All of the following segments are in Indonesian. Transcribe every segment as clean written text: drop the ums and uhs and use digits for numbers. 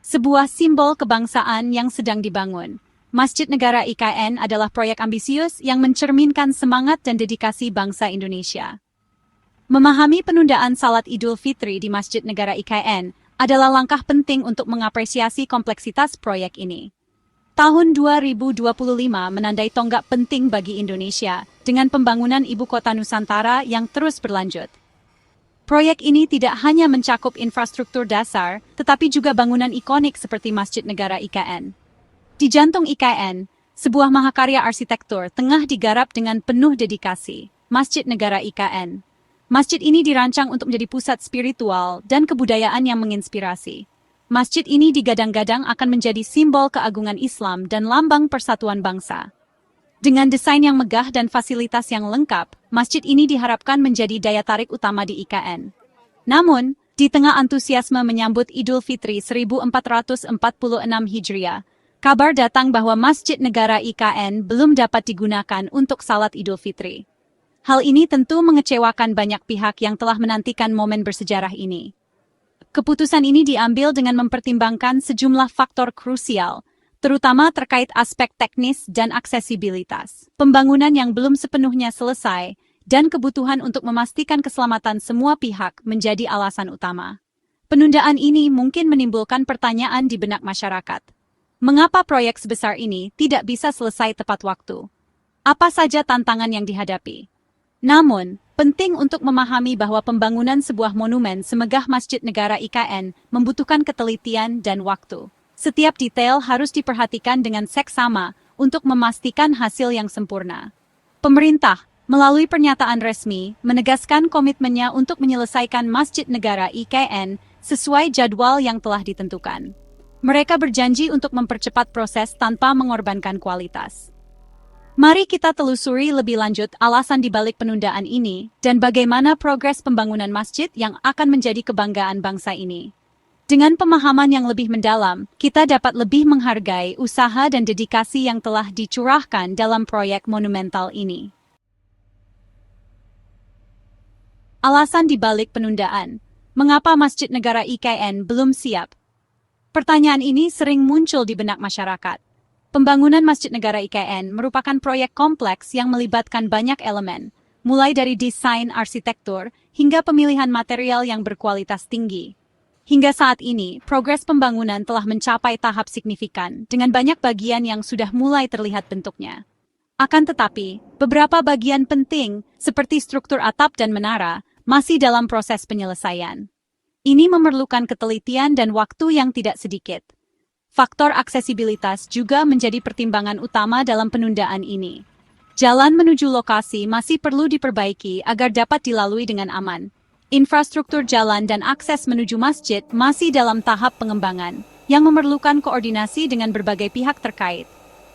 sebuah simbol kebangsaan yang sedang dibangun. Masjid Negara IKN adalah proyek ambisius yang mencerminkan semangat dan dedikasi bangsa Indonesia. Memahami penundaan Salat Idul Fitri di Masjid Negara IKN adalah langkah penting untuk mengapresiasi kompleksitas proyek ini. Tahun 2025 menandai tonggak penting bagi Indonesia dengan pembangunan Ibu Kota Nusantara yang terus berlanjut. Proyek ini tidak hanya mencakup infrastruktur dasar, tetapi juga bangunan ikonik seperti Masjid Negara IKN. Di jantung IKN, sebuah mahakarya arsitektur tengah digarap dengan penuh dedikasi, Masjid Negara IKN. Masjid ini dirancang untuk menjadi pusat spiritual dan kebudayaan yang menginspirasi. Masjid ini digadang-gadang akan menjadi simbol keagungan Islam dan lambang persatuan bangsa. Dengan desain yang megah dan fasilitas yang lengkap, masjid ini diharapkan menjadi daya tarik utama di IKN. Namun, di tengah antusiasme menyambut Idul Fitri 1446 Hijriah, kabar datang bahwa Masjid Negara IKN belum dapat digunakan untuk salat Idul Fitri. Hal ini tentu mengecewakan banyak pihak yang telah menantikan momen bersejarah ini. Keputusan ini diambil dengan mempertimbangkan sejumlah faktor krusial, terutama terkait aspek teknis dan aksesibilitas, pembangunan yang belum sepenuhnya selesai, dan kebutuhan untuk memastikan keselamatan semua pihak menjadi alasan utama. Penundaan ini mungkin menimbulkan pertanyaan di benak masyarakat. Mengapa proyek sebesar ini tidak bisa selesai tepat waktu? Apa saja tantangan yang dihadapi? Namun, penting untuk memahami bahwa pembangunan sebuah monumen semegah Masjid Negara IKN membutuhkan ketelitian dan waktu. Setiap detail harus diperhatikan dengan seksama untuk memastikan hasil yang sempurna. Pemerintah, melalui pernyataan resmi, menegaskan komitmennya untuk menyelesaikan Masjid Negara IKN sesuai jadwal yang telah ditentukan. Mereka berjanji untuk mempercepat proses tanpa mengorbankan kualitas. Mari kita telusuri lebih lanjut alasan dibalik penundaan ini dan bagaimana progres pembangunan masjid yang akan menjadi kebanggaan bangsa ini. Dengan pemahaman yang lebih mendalam, kita dapat lebih menghargai usaha dan dedikasi yang telah dicurahkan dalam proyek monumental ini. Alasan dibalik penundaan. Mengapa Masjid Negara IKN belum siap? Pertanyaan ini sering muncul di benak masyarakat. Pembangunan Masjid Negara IKN merupakan proyek kompleks yang melibatkan banyak elemen, mulai dari desain arsitektur hingga pemilihan material yang berkualitas tinggi. Hingga saat ini, progres pembangunan telah mencapai tahap signifikan dengan banyak bagian yang sudah mulai terlihat bentuknya. Akan tetapi, beberapa bagian penting, seperti struktur atap dan menara, masih dalam proses penyelesaian. Ini memerlukan ketelitian dan waktu yang tidak sedikit. Faktor aksesibilitas juga menjadi pertimbangan utama dalam penundaan ini. Jalan menuju lokasi masih perlu diperbaiki agar dapat dilalui dengan aman. Infrastruktur jalan dan akses menuju masjid masih dalam tahap pengembangan, yang memerlukan koordinasi dengan berbagai pihak terkait.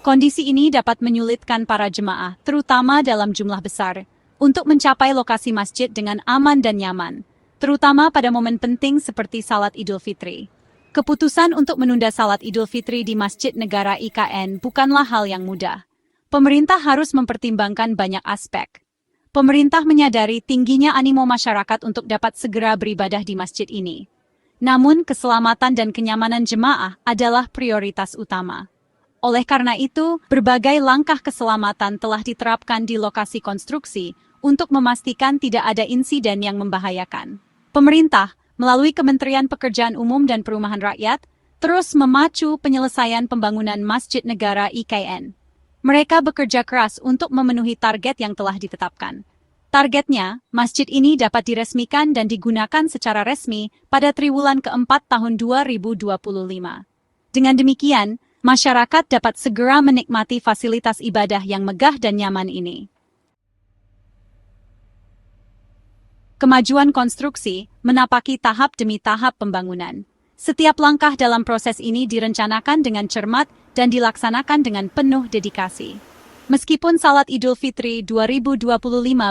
Kondisi ini dapat menyulitkan para jemaah, terutama dalam jumlah besar, untuk mencapai lokasi masjid dengan aman dan nyaman, terutama pada momen penting seperti Salat Idul Fitri. Keputusan untuk menunda Salat Idul Fitri di Masjid Negara IKN bukanlah hal yang mudah. Pemerintah harus mempertimbangkan banyak aspek. Pemerintah menyadari tingginya animo masyarakat untuk dapat segera beribadah di masjid ini. Namun, keselamatan dan kenyamanan jemaah adalah prioritas utama. Oleh karena itu, berbagai langkah keselamatan telah diterapkan di lokasi konstruksi untuk memastikan tidak ada insiden yang membahayakan. Pemerintah, melalui Kementerian Pekerjaan Umum dan Perumahan Rakyat, terus memacu penyelesaian pembangunan Masjid Negara IKN. Mereka bekerja keras untuk memenuhi target yang telah ditetapkan. Targetnya, masjid ini dapat diresmikan dan digunakan secara resmi pada triwulan keempat tahun 2025. Dengan demikian, masyarakat dapat segera menikmati fasilitas ibadah yang megah dan nyaman ini. Kemajuan konstruksi menapaki tahap demi tahap pembangunan. Setiap langkah dalam proses ini direncanakan dengan cermat dan dilaksanakan dengan penuh dedikasi. Meskipun Salat Idul Fitri 2025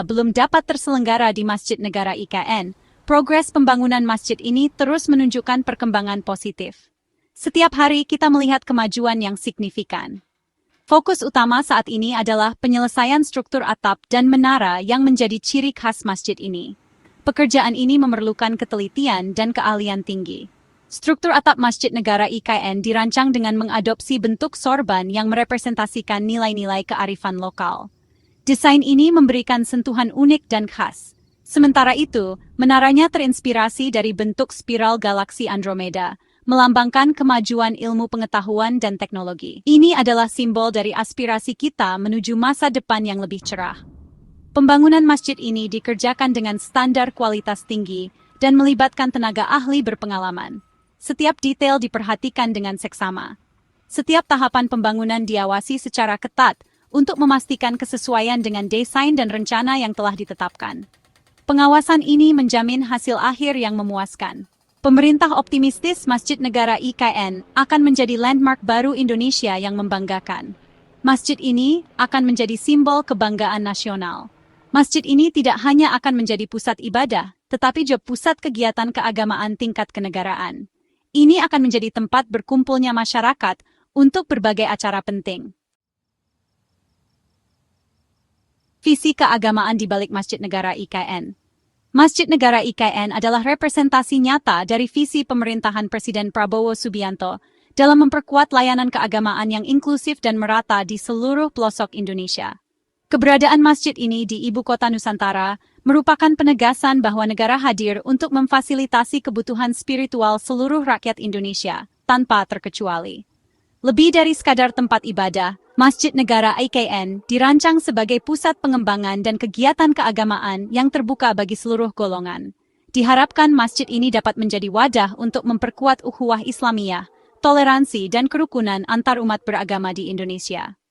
belum dapat terselenggara di Masjid Negara IKN, progres pembangunan masjid ini terus menunjukkan perkembangan positif. Setiap hari kita melihat kemajuan yang signifikan. Fokus utama saat ini adalah penyelesaian struktur atap dan menara yang menjadi ciri khas masjid ini. Pekerjaan ini memerlukan ketelitian dan keahlian tinggi. Struktur atap Masjid Negara IKN dirancang dengan mengadopsi bentuk sorban yang merepresentasikan nilai-nilai kearifan lokal. Desain ini memberikan sentuhan unik dan khas. Sementara itu, menaranya terinspirasi dari bentuk spiral galaksi Andromeda, melambangkan kemajuan ilmu pengetahuan dan teknologi. Ini adalah simbol dari aspirasi kita menuju masa depan yang lebih cerah. Pembangunan masjid ini dikerjakan dengan standar kualitas tinggi dan melibatkan tenaga ahli berpengalaman. Setiap detail diperhatikan dengan seksama. Setiap tahapan pembangunan diawasi secara ketat untuk memastikan kesesuaian dengan desain dan rencana yang telah ditetapkan. Pengawasan ini menjamin hasil akhir yang memuaskan. Pemerintah optimistis Masjid Negara IKN akan menjadi landmark baru Indonesia yang membanggakan. Masjid ini akan menjadi simbol kebanggaan nasional. Masjid ini tidak hanya akan menjadi pusat ibadah, tetapi juga pusat kegiatan keagamaan tingkat kenegaraan. Ini akan menjadi tempat berkumpulnya masyarakat untuk berbagai acara penting. Visi keagamaan di balik Masjid Negara IKN. Masjid Negara IKN adalah representasi nyata dari visi pemerintahan Presiden Prabowo Subianto dalam memperkuat layanan keagamaan yang inklusif dan merata di seluruh pelosok Indonesia. Keberadaan masjid ini di ibu kota Nusantara merupakan penegasan bahwa negara hadir untuk memfasilitasi kebutuhan spiritual seluruh rakyat Indonesia, tanpa terkecuali. Lebih dari sekadar tempat ibadah, Masjid Negara IKN dirancang sebagai pusat pengembangan dan kegiatan keagamaan yang terbuka bagi seluruh golongan. Diharapkan masjid ini dapat menjadi wadah untuk memperkuat ukhuwah Islamiyah, toleransi dan kerukunan antar umat beragama di Indonesia.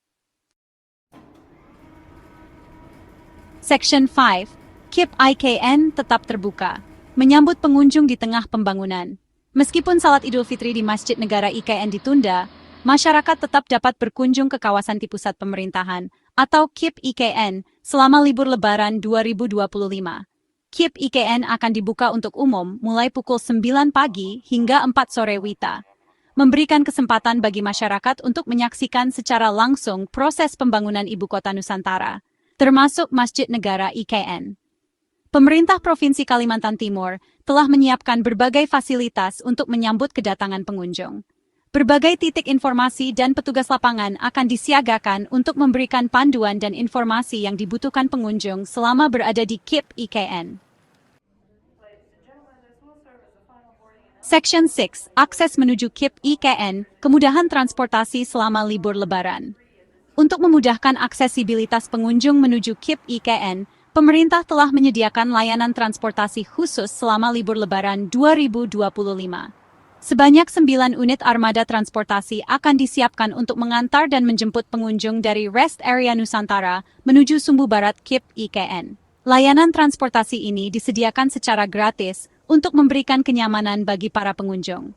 Section 5. KIP IKN tetap terbuka, menyambut pengunjung di tengah pembangunan. Meskipun salat Idul Fitri di Masjid Negara IKN ditunda, masyarakat tetap dapat berkunjung ke kawasan di pusat pemerintahan atau KIP IKN selama libur Lebaran 2025. KIP IKN akan dibuka untuk umum mulai pukul 9 pagi hingga 4 sore WITA, memberikan kesempatan bagi masyarakat untuk menyaksikan secara langsung proses pembangunan ibu kota Nusantara, termasuk Masjid Negara IKN. Pemerintah Provinsi Kalimantan Timur telah menyiapkan berbagai fasilitas untuk menyambut kedatangan pengunjung. Berbagai titik informasi dan petugas lapangan akan disiagakan untuk memberikan panduan dan informasi yang dibutuhkan pengunjung selama berada di KIP IKN. Section 6. Akses menuju KIP IKN, kemudahan transportasi selama libur Lebaran. Untuk memudahkan aksesibilitas pengunjung menuju KIP IKN, pemerintah telah menyediakan layanan transportasi khusus selama libur Lebaran 2025. Sebanyak 9 unit armada transportasi akan disiapkan untuk mengantar dan menjemput pengunjung dari Rest Area Nusantara menuju Sumbu Barat KIP IKN. Layanan transportasi ini disediakan secara gratis untuk memberikan kenyamanan bagi para pengunjung.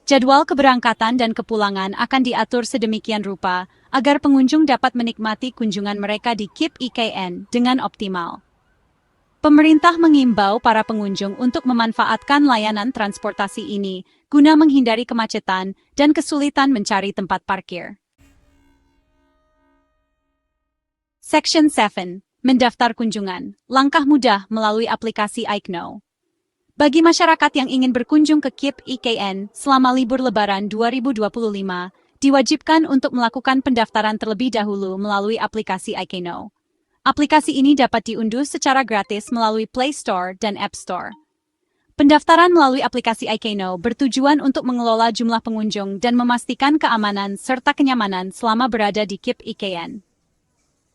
Jadwal keberangkatan dan kepulangan akan diatur sedemikian rupa agar pengunjung dapat menikmati kunjungan mereka di KIP IKN dengan optimal. Pemerintah mengimbau para pengunjung untuk memanfaatkan layanan transportasi ini guna menghindari kemacetan dan kesulitan mencari tempat parkir. Section 7. Mendaftar kunjungan. Langkah mudah melalui aplikasi iKnow. Bagi masyarakat yang ingin berkunjung ke KIP IKN selama libur Lebaran 2025, diwajibkan untuk melakukan pendaftaran terlebih dahulu melalui aplikasi iKnow. Aplikasi ini dapat diunduh secara gratis melalui Play Store dan App Store. Pendaftaran melalui aplikasi iKnow bertujuan untuk mengelola jumlah pengunjung dan memastikan keamanan serta kenyamanan selama berada di KIP IKN.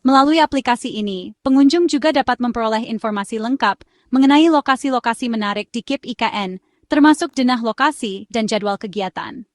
Melalui aplikasi ini, pengunjung juga dapat memperoleh informasi lengkap mengenai lokasi-lokasi menarik di KIP IKN, termasuk denah lokasi dan jadwal kegiatan.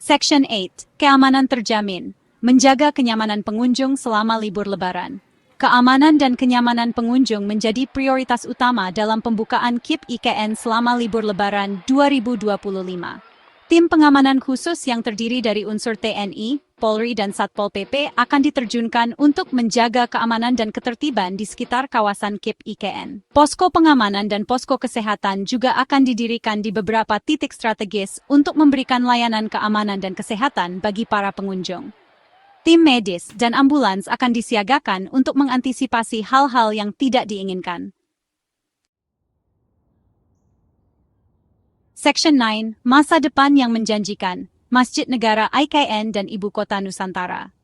Section 8. Keamanan terjamin. Menjaga kenyamanan pengunjung selama libur Lebaran. Keamanan dan kenyamanan pengunjung menjadi prioritas utama dalam pembukaan KIP IKN selama libur Lebaran 2025. Tim pengamanan khusus yang terdiri dari unsur TNI, Polri dan Satpol PP akan diterjunkan untuk menjaga keamanan dan ketertiban di sekitar kawasan KIP IKN. Posko pengamanan dan posko kesehatan juga akan didirikan di beberapa titik strategis untuk memberikan layanan keamanan dan kesehatan bagi para pengunjung. Tim medis dan ambulans akan disiagakan untuk mengantisipasi hal-hal yang tidak diinginkan. Section 9, Masa Depan yang Menjanjikan, Masjid Negara IKN dan Ibu Kota Nusantara.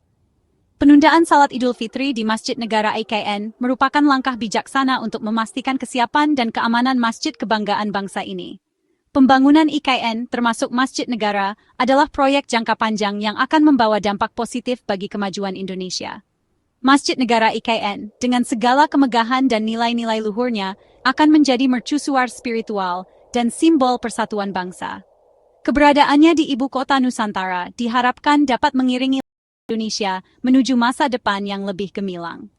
Penundaan Salat Idul Fitri di Masjid Negara IKN merupakan langkah bijaksana untuk memastikan kesiapan dan keamanan masjid kebanggaan bangsa ini. Pembangunan IKN, termasuk Masjid Negara, adalah proyek jangka panjang yang akan membawa dampak positif bagi kemajuan Indonesia. Masjid Negara IKN, dengan segala kemegahan dan nilai-nilai luhurnya, akan menjadi mercusuar spiritual dan simbol persatuan bangsa. Keberadaannya di Ibu Kota Nusantara diharapkan dapat mengiringi Indonesia menuju masa depan yang lebih gemilang.